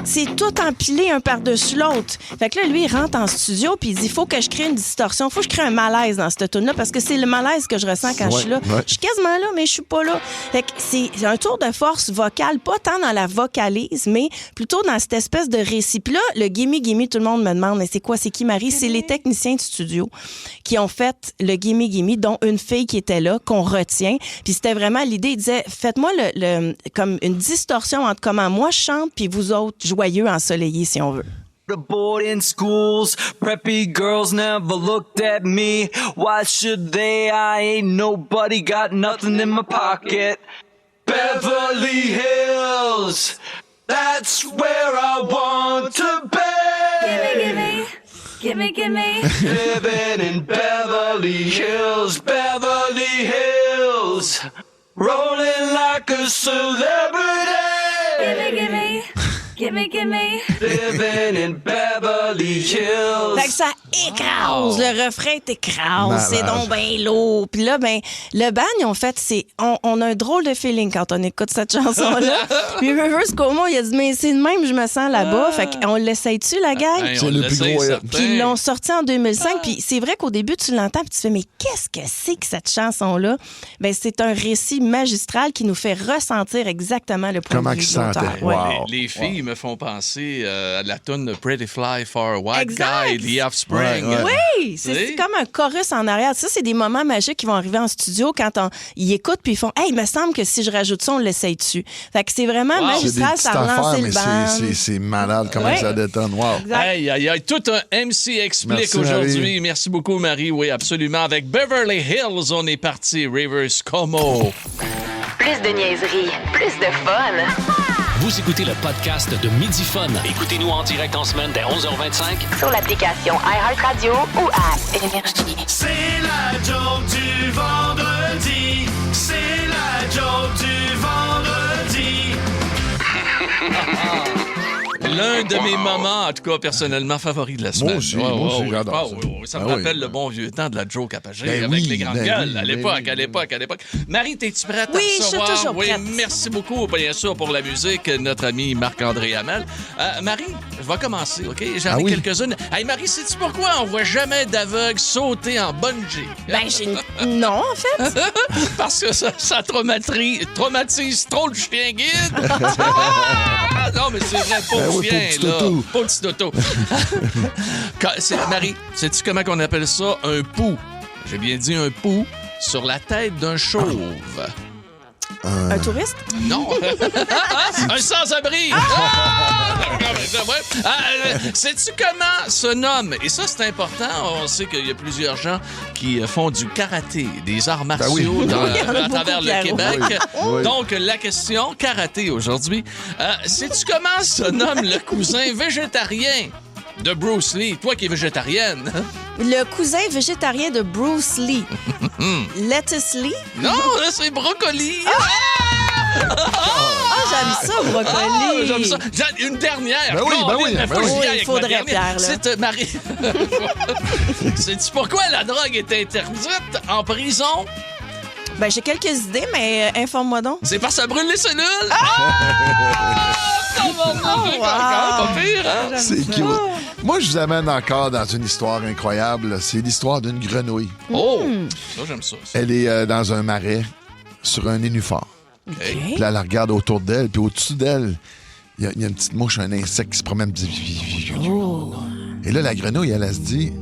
c'est tout empilé un par-dessus l'autre. Fait que là, lui, il rentre en studio puis il dit, faut que je crée une distorsion, faut que je crée un malaise dans cette tune-là parce que c'est le malaise que je ressens quand je suis là. Ouais. Je suis quasiment là, mais je suis pas là. Fait que c'est un tour de force vocale, pas tant dans la vocalise, mais plutôt dans cette espèce de récit. Puis là, le gimme, gimme, tout le monde me demande, mais c'est quoi, c'est qui, Marie? C'est les techniciens de studio qui ont fait le gimme, gimme, dont une fille qui était là, qu'on retient. Puis c'était vraiment l'idée, il disait, faites-moi comme une distorsion entre comment moi je chante puis vous autres joyeux ensoleillés, si on veut. The boarding schools, preppy girls never looked at me. Why should they? I ain't nobody, got nothing in my pocket. Beverly Hills, that's where I want to be. Gimme, gimme. Living in Beverly Hills, Beverly Hills. Rolling like a celebrity. Gimme. Gimme, gimme. Living in Beverly Hills. Fait que ça écrase, le refrain t'écrase, Malade. c'est donc bien lourd. Puis là, ben, le band, ils ont fait, on a un drôle de feeling quand on écoute cette chanson-là. Puis Rivers Cuomo, il a dit, mais c'est de même, je me sens là-bas. Fait qu'on l'essaye-tu, la gang? Hey, C'est on le plus l'essaye, gros hit. certain. Puis ils l'ont sorti en 2005. Puis c'est vrai qu'au début, tu l'entends puis tu fais, mais qu'est-ce que c'est que cette chanson-là? Ben, c'est un récit magistral qui nous fait ressentir exactement le point Comment de vue qu'il de l'auteur. sentait. Ouais. Wow. Les filles me font penser à la toune Pretty Fly for a White Exact. Guy, The Offspring. ring. Ouais. Oui, c'est comme un chorus en arrière. Ça, c'est des moments magiques qui vont arriver en studio quand ils écoutent puis ils font « Hey, il me semble que si je rajoute ça, on l'essaye dessus. » Fait que c'est vraiment magistral, ça a relancé le band. C'est malade comment ça détonne. Wow. Hey, tout un MC explique Merci, aujourd'hui. Marie. Merci beaucoup, Marie. Oui, absolument. Avec Beverly Hills, on est parti. Rivers Como. Plus de niaiserie, plus de fun. Vous écoutez le podcast de Midi Fun. Écoutez-nous en direct en semaine dès 11h25 Sur l'application iHeartRadio ou à Énergie. C'est la joke du vendredi. C'est la joke du vendredi. L'un de mes moments, en tout cas personnellement, favoris de la semaine. Moi aussi, j'adore ça. Ça me rappelle le bon vieux temps de la joke à Pagé Ben avec oui, les grandes ben gueules oui, à l'époque. Marie, t'es-tu prête Oui, à recevoir? je suis toujours prête. Merci beaucoup, bien sûr, pour la musique, notre ami Marc-André Hamel. Marie, je vais commencer, OK? J'en ai quelques-unes. Hey, Marie, sais-tu pourquoi on voit jamais d'aveugles sauter en bungee? Ben, non, en fait. Parce que ça traumatise trop le chien guide. Non, mais c'est vrai, pauvre chien, là. Pauvre petit auto. Marie, sais-tu comment on appelle ça? Un pou. J'ai bien dit un pou sur la tête d'un chauve. Un touriste? Non. Un sans-abri. Sais-tu comment se nomme? Et ça, c'est important. On sait qu'il y a plusieurs gens qui font du karaté, des arts martiaux à travers le Québec. Oui. Donc, la question karaté aujourd'hui. Sais-tu comment se nomme le cousin végétarien de Bruce Lee? Toi qui es végétarienne. Le cousin végétarien de Bruce Lee. Lettuce Lee? Non, là, c'est brocoli. J'aime ça, brocoli. J'aime ça. Une dernière. Il faudrait, Pierre, là. C'est Marie. Sais-tu pourquoi la drogue est interdite en prison? Ben, j'ai quelques idées, mais informe-moi donc. C'est parce que ça brûle les cellules. C'est cute. Moi, je vous amène encore dans une histoire incroyable. C'est l'histoire d'une grenouille. Oh! Ça, j'aime ça. Elle est dans un marais, sur un nénuphar. Puis là, elle regarde autour d'elle, puis au-dessus d'elle, il y a une petite mouche, un insecte qui se promène. Et là, la grenouille, elle se dit,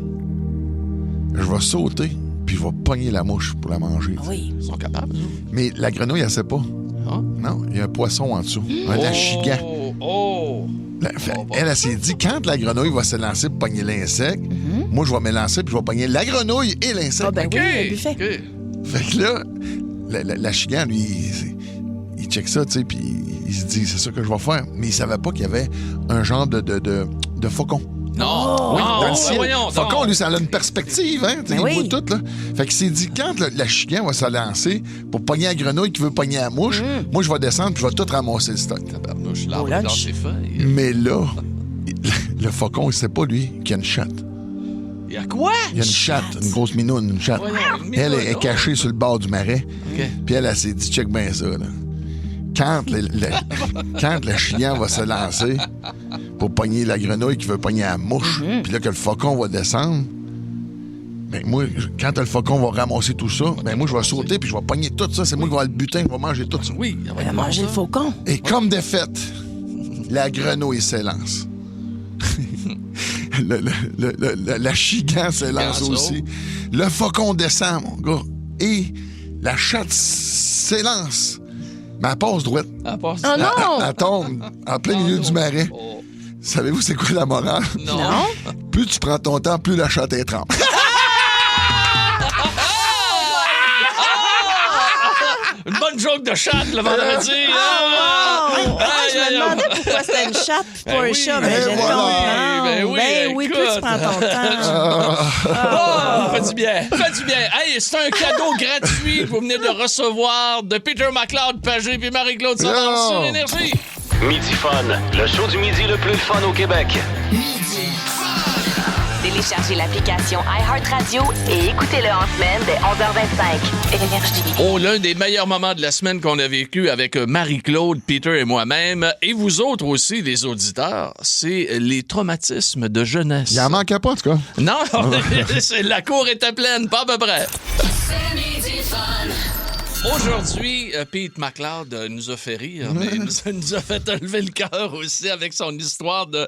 je vais sauter, puis je vais pogner la mouche pour la manger. Oui. Ils sont capables. Mais la grenouille, elle sait pas. Non, il y a un poisson en dessous, un achigan. Elle s'est dit, quand la grenouille va se lancer pour pogner l'insecte, moi, je vais me lancer puis je vais pogner la grenouille et l'insecte. Ah, ben oui, le buffet. Fait que là, l'achigan, lui, il check ça, tu sais, puis il se dit, c'est ça que je vais faire. Mais il savait pas qu'il y avait un genre de faucon. Non! Oui, dans le ciel. Voyons, Faucon, lui, ça a une perspective, hein? Il oui. voit tout, là. Fait qu'il s'est dit, quand l'achigan va se lancer pour pogner la grenouille qui veut pogner la mouche, moi, je vais descendre puis je vais tout ramasser le stock. Tabarnouche, l'arbre dans ses feuilles. Mais là, le faucon, il sait pas, lui, qu'il y a une chatte. Il y a quoi? Il y a une chatte, une grosse minoune, une chatte. Voyons, Elle est cachée sur le bord du marais. OK. Puis elle s'est dit, check bien ça, là. Quand le chien va se lancer pour pogner la grenouille qui veut pogner la mouche, puis là que le faucon va descendre, ben moi, quand le faucon va ramasser tout ça, ben moi, je vais sauter puis je vais pogner tout ça. C'est moi qui vais avoir le butin, je vais manger tout ça. Oui, Elle a mangé le faucon. Et comme de fait, la grenouille s'élance. L'achigan s'élance aussi. Le faucon descend, mon gars. Et la chatte s'élance. Mais elle passe droite. Elle passe. Oh non! Elle tombe en plein milieu du marais. Savez-vous c'est quoi la morale? Non. Plus tu prends ton temps, plus la chatte est trempe. Une bonne joke de chatte le vendredi. Je me demandais pourquoi c'était une chatte puis pas un chat, mais je viens de comprendre. Ben oui, plus tu prends ton temps. Fait du bien. Fait du bien. Hey, c'est un cadeau gratuit que vous venez de recevoir de Peter McLeod, Pagé et Marie-Claude Savard sur Énergie. Midi Fun, le show du midi le plus fun au Québec. Téléchargez l'application iHeartRadio et écoutez-le en semaine dès 11h25. Énergie. Oh, l'un des meilleurs moments de la semaine qu'on a vécu avec Marie-Claude, Peter et moi-même, et vous autres aussi, les auditeurs, c'est les traumatismes de jeunesse. Il en manquait pas, en tout cas. Non, la cour était pleine, pas à peu près. C'est Midi Fun. Aujourd'hui, Pete MacLeod nous a fait rire, mais nous a fait lever le cœur aussi avec son histoire de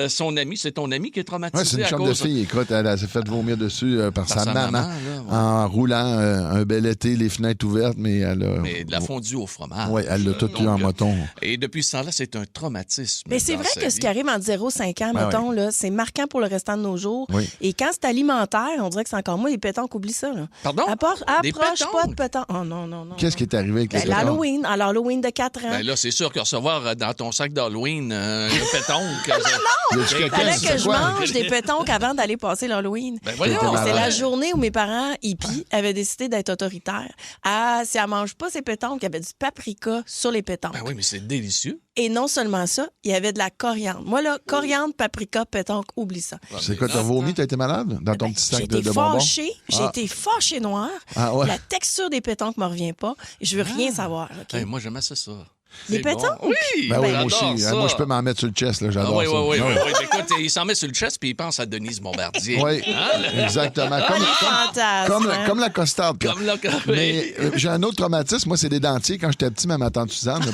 son ami. C'est ton ami qui est traumatisé Ouais, c'est une à chambre de cause... fille. Écoute, elle s'est fait vomir dessus par sa maman là, ouais. en roulant un bel été, les fenêtres ouvertes, mais elle a... Mais de la fondue au fromage. Oui, elle l'a tout eu en moton. Et depuis ce temps-là, c'est un traumatisme. Mais c'est vrai que ce qui arrive entre 0 et 5 ans, Ben mettons, là, c'est marquant pour le restant de nos jours. Oui. Et quand c'est alimentaire, on dirait que c'est encore moins les pétanques, oublie ça. Là. Pardon? Approche pétanques? pas de pétanques. Oh non. Qu'est-ce qui est arrivé avec les pétanques? L'Halloween. Alors, l'Halloween de 4 ans. Ben là, c'est sûr que recevoir dans ton sac d'Halloween un pétonque... Il fallait que je mange des pétonques avant d'aller passer l'Halloween. Ben voyons. C'est la journée où mes parents hippies avaient décidé d'être autoritaires. Ah, si elle mange pas ces pétonques, il y avait du paprika sur les pétonques. Ben oui, mais c'est délicieux. Et non seulement ça, il y avait de la coriandre. Moi, là, coriandre, paprika, pétonque, oublie ça. C'est quoi, t'as vomi, t'as été malade dans ton petit sac de bonbons? J'ai été fâchée noire. Ah ouais. La texture des pétonques me revient pas. Je veux rien savoir. OK? Hey, moi, j'aimais ça. Les C'est pétanques? bon. Oui, Ben oui, moi j'adore aussi. ça. Moi, je peux m'en mettre sur le chest, là. J'adore oui, ça. oui. Écoute, il s'en met sur le chest puis il pense à Denise Bombardier. Oui, exactement. Comme la costarde. Comme la Mais j'ai un autre traumatisme. Moi, c'est des dentiers. Quand j'étais petit, ma tante Suzanne,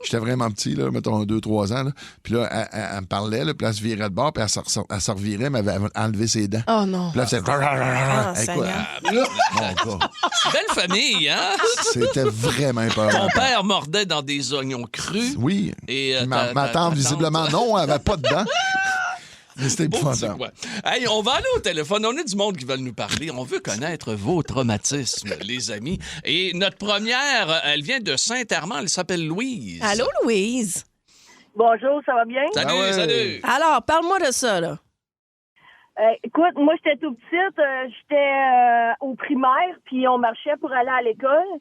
j'étais vraiment petit, là, mettons 2-3 ans. Là. Puis là, elle me parlait, là, puis elle se virait de bord, puis elle se revirait, elle m'avait enlevé ses dents. Oh non. Puis là, c'est... Mon gars. Belle famille, hein? C'était vraiment peur. Ton père mordait dans des oignons crus. Oui. Et ma tante, visiblement, non, elle n'avait pas de dents. Mais c'était épouvantable. Ouais. Hey, on va aller au téléphone. On a du monde qui veulent nous parler. On veut connaître vos traumatismes, les amis. Et notre première, elle vient de Saint-Armand. Elle s'appelle Louise. Allô, Louise? Bonjour, ça va bien? Salut, salut. Alors, parle-moi de ça, là. Écoute, moi, j'étais tout petite. J'étais au primaire, puis on marchait pour aller à l'école.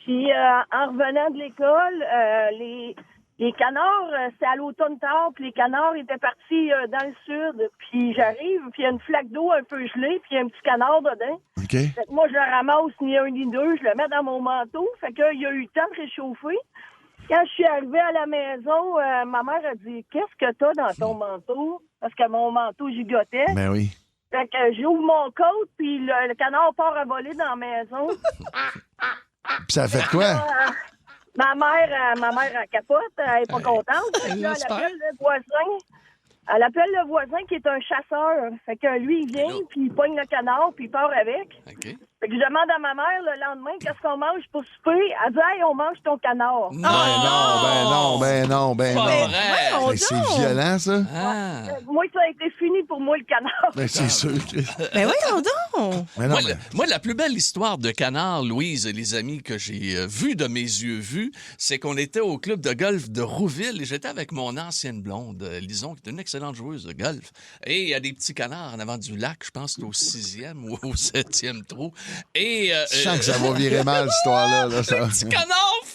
Puis, en revenant de l'école, les canards, c'est à l'automne tard, puis les canards étaient partis dans le sud. Puis j'arrive, puis il y a une flaque d'eau un peu gelée, puis il y a un petit canard dedans. OK. Fait que moi, je le ramasse ni un ni deux, je le mets dans mon manteau. Fait qu'il y a eu le temps de réchauffer. Quand je suis arrivée à la maison, ma mère a dit « Qu'est-ce que t'as dans ton manteau? » Parce que mon manteau gigotait. Ben oui. Fait que j'ouvre mon coat, puis le canard part à voler dans la maison. Puis ça a fait quoi? Ma mère, elle capote, elle est pas contente. Fait que là, elle appelle le voisin. Elle appelle le voisin qui est un chasseur. Fait que lui, il vient, puis il pogne le canard, puis il part avec. OK. Fait que je demande à ma mère le lendemain qu'est-ce qu'on mange pour souper. Elle dit « Hey, on mange ton canard. » Ben non. Pas C'est violent, ça. Moi, ça a été fini pour moi, le canard. Ben, c'est sûr. Ben voyons donc. Moi, la plus belle histoire de canard, Louise et les amis que j'ai vus de mes yeux vus, c'est qu'on était au club de golf de Rouville et j'étais avec mon ancienne blonde, Lison, qui est une excellente joueuse de golf. Et il y a des petits canards en avant du lac, je pense que c'est au 6e ou au 7e trou. Et, je sens que ça va virer mal, cette histoire-là. Là, ça... Les petits canards,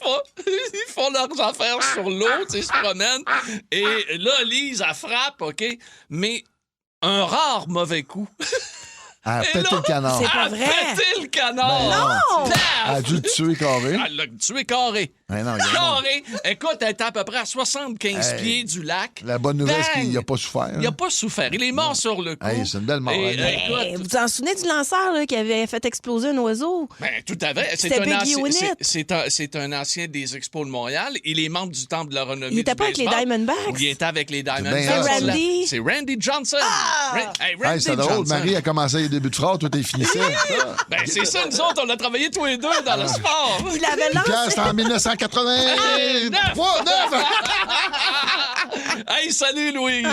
ils font leurs affaires sur l'eau, ils se promènent. Et là, Lise, elle frappe, OK? Mais un rare mauvais coup. Elle a pété le canard. C'est pas vrai. Elle a pété le canard. Non! Elle a dû le tuer carré. Elle l'a tué carré. Ben non, carré. Écoute, elle était à peu près à 75 pieds du lac. La bonne nouvelle, c'est qu'il n'a pas souffert. Il n'a pas souffert. Il est mort sur le coup. C'est une belle mort. Vous vous en souvenez du lanceur là, qui avait fait exploser un oiseau? Ben, tout à fait. C'est un ancien des Expos de Montréal. Il est membre du Temple de la Renommée. Il était pas avec les Diamondbacks? Il était avec les Diamondbacks. C'est Randy Johnson. Randy c'est drôle. Johnson. Marie a commencé les débuts de phrase, toi, t'es finissé. Ben, c'est ça, nous autres, on a travaillé tous les deux dans le sport. Il avait lancé. Pierre, c'était en 1989. Hey, salut, Louise.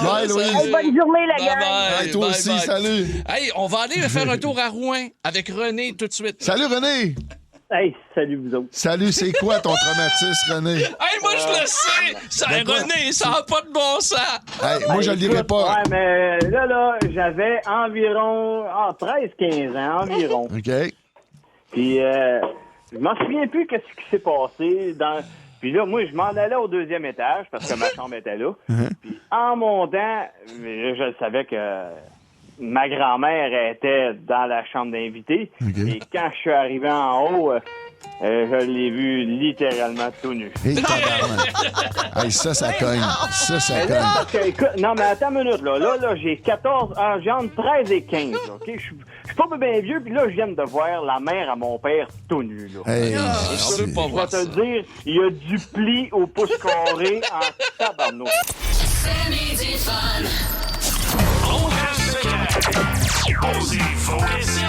Bye, Louise. Hey, bonne journée, la gang. Hey, toi aussi, salut. Hey, on va aller faire un tour à Rouen avec René tout de suite. Salut, René. Hey, salut vous autres. Salut, c'est quoi ton traumatisme, René? Hey, moi, je le sais! René, ça n'a pas de bon sens! Hey, moi, je le dirai pas. Ouais, mais là, j'avais environ 13-15 ans, environ. OK. Puis, je m'en souviens plus qu'est-ce qui s'est passé dans... Puis là, moi, je m'en allais au 2e étage parce que ma chambre était là. Puis, en montant, je savais que ma grand-mère était dans la chambre d'invités. Okay. Et quand je suis arrivé en haut, je l'ai vu littéralement tout nu. Hey, ça cogne. Ça cogne. Là, écoute, non, mais attends une minute. Là j'ai 14 ans, j'ai entre 13 et 15. OK? Je suis pas bien vieux, puis là, je viens de voir la mère à mon père tout nu, là. Hey, on veut pas Je voir vais te ça. le dire, il y a du pli au pouce carré en tabarnouche. C'est Midi Fun. On reste posez vos questions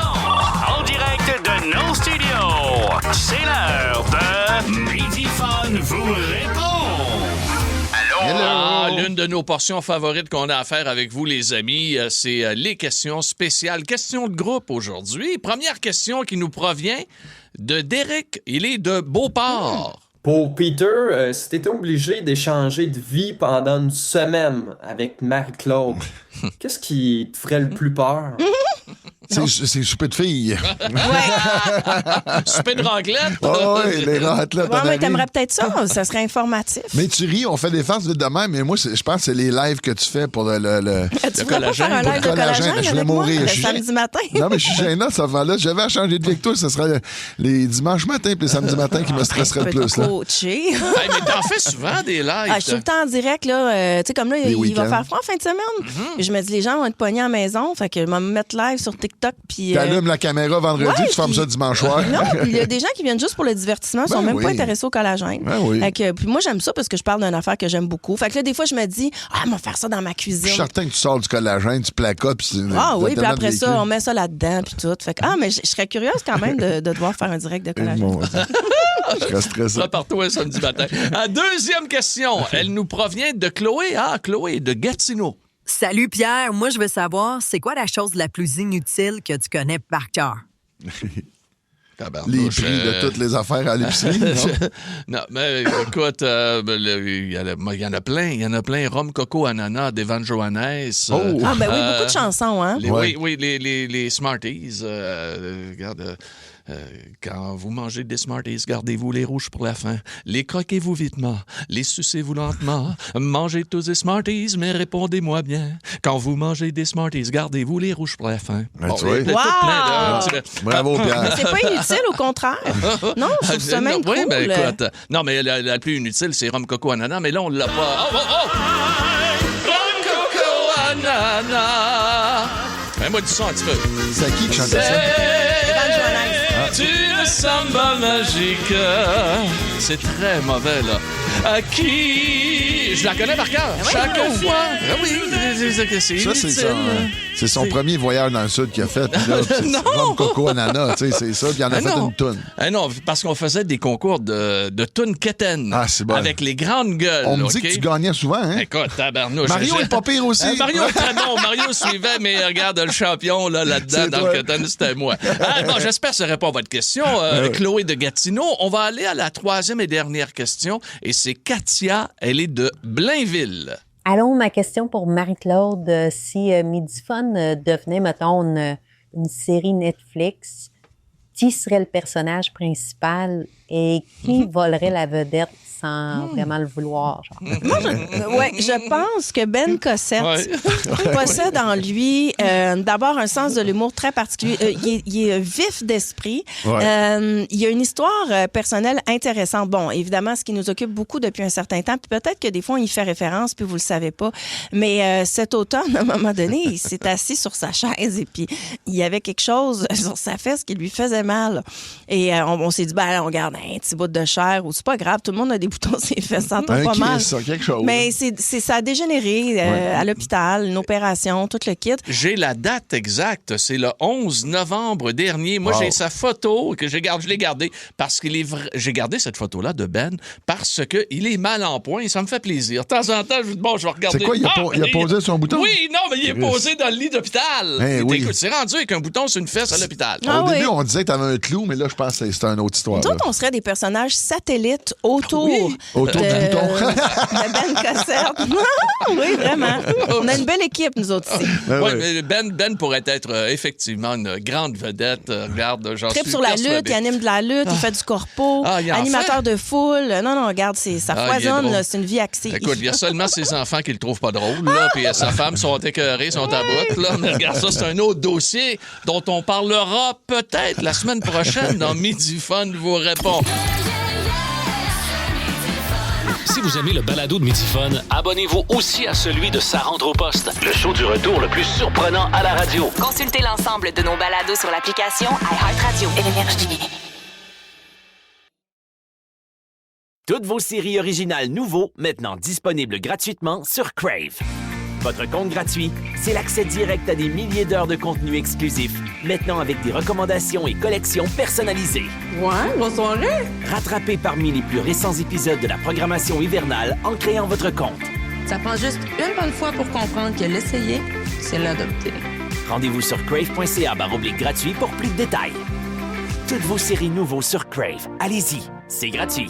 en direct de nos studios. C'est l'heure de Midi Fun vous répond. Ah, l'une de nos portions favorites qu'on a à faire avec vous, les amis, c'est les questions spéciales. Questions de groupe aujourd'hui. Première question qui nous provient de Derek. Il est de Beauport. Pour Peter, si t'étais obligé d'échanger de vie pendant une semaine avec Marie-Claude, qu'est-ce qui te ferait le plus peur? C'est souper de filles. Souper de raclette. Oui, les raclettes. Ouais, mais t'aimerais peut-être ça. Ça serait informatif. Mais tu ris, on fait des farces vite de même, mais moi, je pense que c'est les lives que tu fais pour le Tu voudrais pas faire un live de collagène Je voulais avec moi mourir. le Je suis samedi matin? Non, mais je suis gênant, ça va là. J'avais à changer de vie avec toi, ce serait les dimanches matins et les samedis matins qui me stresseraient le plus. Là. Coaché. Hey, mais t'en fais souvent des lives. Ah, je suis tout le temps en direct, là. Tu sais, comme là, Les il va week-ends. faire froid en fin de semaine. Puis je me dis, les gens vont être pognés à la maison. Fait que je vais me mettre live sur TikTok. Puis. T'allumes la caméra vendredi, ouais, tu fermes ça dimanche soir. Non, il y a des gens qui viennent juste pour le divertissement, ils sont même oui. pas intéressés au collagène. Ben oui. Fait que, puis moi, j'aime ça parce que je parle d'une affaire que j'aime beaucoup. Fait que là, des fois, je me dis, on va faire ça dans ma Je cuisine. suis certain que tu sors du collagène, tu placotes. Ah oui, puis après ça, on met ça là-dedans, puis tout. Fait que, mais je serais curieuse quand même de devoir faire un direct de collagène. Je serais stressé. Prépare-toi un samedi matin. Deuxième question. Elle nous provient de Chloé. Ah, Chloé de Gatineau. Salut Pierre, moi je veux savoir, c'est quoi la chose la plus inutile que tu connais par cœur? Les prix de toutes les affaires à l'épicerie, non? Non, mais écoute, il y en a plein. Il y en a plein. Rhum, coco, ananas, d'Evan Johannes. Ah, ben oui, beaucoup de chansons, hein? Oui, les Smarties. Regarde. Quand vous mangez des Smarties, gardez-vous les rouges pour la fin. Les croquez-vous vitement, les sucez-vous lentement. Mangez tous des Smarties, mais répondez-moi bien. Quand vous mangez des Smarties, gardez-vous les rouges pour la fin. Ben, tu vois. il y a tout plein de- Bravo, Pierre. Mais c'est pas inutile, au contraire. Non, je trouve ça même oui, cool. mais écoute, non, mais la plus inutile, c'est rhum, coco, ananas, mais là, on l'a pas. Oh! Rhum, coco, ananas. Mets-moi du son un petit peu. C'est qui chante ça? C'est une samba magique. C'est très mauvais, là. À qui? Je la connais par cœur. Chaque fois. Ah oui, c'est Ça, inutile. c'est son premier voyage dans le sud qu'il a fait. Puis là, c'est Non! Rhum, coco, ananas, tu sais, c'est ça. Puis il en a fait non. une toune. Non, parce qu'on faisait des concours de tunes quétaines. Ah, c'est bon. Avec les grandes gueules. On me dit OK? que tu gagnais souvent, hein? Écoute, tabarnouche. Mario est pas pire aussi. Mario est très bon. Mario suivait, mais regarde, le champion là-dedans, C'est dans toi. le Quétaine, c'était moi. Bon, j'espère que ça répond à votre question, Chloé de Gatineau. On va aller à la troisième et dernière question, et c'est Katia. Elle est de Blainville. Allô, ma question pour Marie-Claude. Si Midi Fun devenait, mettons, une série Netflix, qui serait le personnage principal et qui volerait la vedette sans vraiment le vouloir? Genre? Moi, je pense que Ben Cossette possède en lui d'abord un sens de l'humour très particulier. Il est vif d'esprit. Ouais. Il y a une histoire personnelle intéressante. Bon, évidemment, ce qui nous occupe beaucoup depuis un certain temps, puis peut-être que des fois, on y fait référence, puis vous le savez pas. Mais cet automne, à un moment donné, il s'est assis sur sa chaise et puis il y avait quelque chose sur sa fesse qui lui faisait mal. Et on s'est dit, ben, on garde un petit bout de chair ou c'est pas grave, tout le monde a des boutons sur les fesses, ça tombe pas mal. Ça, quelque chose. Mais ça a dégénéré à l'hôpital, une opération, tout le kit. J'ai la date exacte, c'est le 11 novembre dernier. Moi, j'ai sa photo que je l'ai gardée parce qu'il est vrai. J'ai gardé cette photo-là de Ben parce qu'il est mal en point et ça me fait plaisir. De temps en temps, je dis, bon, je vais regarder. C'est quoi, il a posé son bouton? Oui, non, mais il est posé dans le lit d'hôpital. Eh oui. Écoute, c'est rendu avec un bouton sur une fesse à l'hôpital. Ah Au début, oui. on disait que t'avais un clou, mais là, je pense que c'était une autre histoire. Nous là. autres, on serait des personnages satellites autour, Autour du bouton. de Ben Cossette. Oui, vraiment. On a une belle équipe, nous autres ici. Ouais, mais Ben pourrait être effectivement une grande vedette. Regarde, j'en Trip suis sur la persuadé. lutte, il anime de la lutte, il fait du corpo, Ah, il en animateur fait? de foule. Non, regarde, ça Ah, il est foisonne, drôle. là, c'est une vie axée. Écoute, il y a seulement ses enfants qui le trouvent pas drôle, là, puis sa femme sont écœurés, sont à bout, là. Mais regarde, ça, c'est un autre dossier dont on parlera peut-être la semaine prochaine dans Midi Fun vous répond. Si vous aimez le balado de Midi Fun, abonnez-vous aussi à celui de Sa rentre au poste, le show du retour le plus surprenant à la radio. Consultez l'ensemble de nos balados sur l'application iHeartRadio. Toutes vos séries originales nouveaux, maintenant disponibles gratuitement sur Crave. Votre compte gratuit, c'est l'accès direct à des milliers d'heures de contenu exclusif, maintenant avec des recommandations et collections personnalisées. Ouais, bonne soirée! Rattrapez parmi les plus récents épisodes de la programmation hivernale en créant votre compte. Ça prend juste une bonne fois pour comprendre que l'essayer, c'est l'adopter. Rendez-vous sur crave.ca/gratuit pour plus de détails. Toutes vos séries nouveaux sur Crave. Allez-y, c'est gratuit.